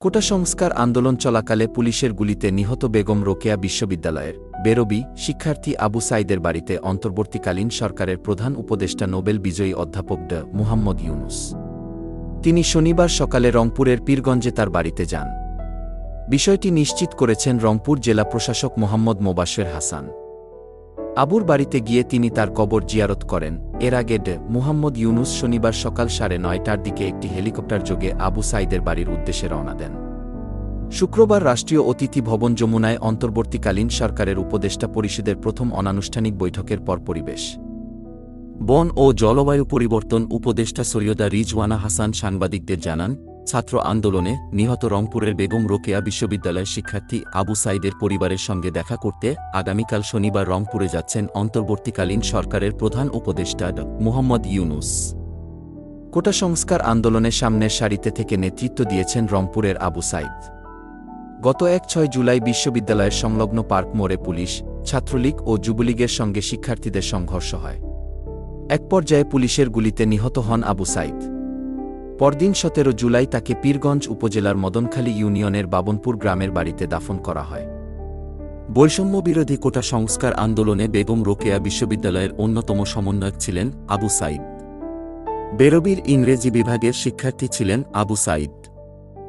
কোটা সংস্কার আন্দোলন চলাকালে পুলিশের গুলিতে নিহত বেগম রোকেয়া বিশ্ববিদ্যালয়ের বেরোবি শিক্ষার্থী আবু সাইদের বাড়িতে অন্তর্বর্তীকালীন সরকারের প্রধান উপদেষ্টা নোবেল বিজয়ী অধ্যাপক ড মুহাম্মদ ইউনুস। তিনি শনিবার সকালে রংপুরের পীরগঞ্জে তার বাড়িতে যান। বিষয়টি নিশ্চিত করেছেন রংপুর জেলা প্রশাসক মোহাম্মদ মোবাশ্বের হাসান। আবুর বাড়িতে গিয়ে তিনি তার কবর জিয়ারত করেন। এর আগে ড মুহাম্মদ ইউনুস শনিবার সকাল 9:30টার দিকে একটি হেলিকপ্টার যোগে আবু সাইদের বাড়ির উদ্দেশ্যে রওনা দেন। শুক্রবার রাষ্ট্রীয় অতিথি ভবন যমুনায় অন্তর্বর্তীকালীন সরকারের উপদেষ্টা পরিষদের প্রথম অনানুষ্ঠানিক বৈঠকের পর পরিবেশ, বন ও জলবায়ু পরিবর্তন উপদেষ্টা সৈয়দা রিজওয়ানা হাসান সাংবাদিকদের জানান, ছাত্র আন্দোলনে নিহত রংপুরের বেগম রোকেয়া বিশ্ববিদ্যালয়ের শিক্ষার্থী আবু সাইদের পরিবারের সঙ্গে দেখা করতে আগামীকাল শনিবার রংপুরে যাচ্ছেন অন্তর্বর্তীকালীন সরকারের প্রধান উপদেষ্টা ড মুহাম্মদ ইউনুস। কোটা সংস্কার আন্দোলনের সামনের সারিতে থেকে নেতৃত্ব দিয়েছেন রংপুরের আবু সাইদ। গত 6 জুলাই বিশ্ববিদ্যালয়ের সংলগ্ন পার্ক মোড়ে পুলিশ, ছাত্রলীগ ও যুবলীগের সঙ্গে শিক্ষার্থীদের সংঘর্ষ হয়। এক পর্যায়ে পুলিশের গুলিতে নিহত হন আবু সাইদ। পরদিন 17 জুলাই তাকে পীরগঞ্জ উপজেলার মদনখালী ইউনিয়নের বাবনপুর গ্রামের বাড়িতে দাফন করা হয়। বৈষম্যবিরোধী কোটা সংস্কার আন্দোলনে বেগম রোকেয়া বিশ্ববিদ্যালয়ের অন্যতম সমন্বয়ক ছিলেন আবু সাইদ। বেরোবির ইংরেজি বিভাগের শিক্ষার্থী ছিলেন আবু সাইদ।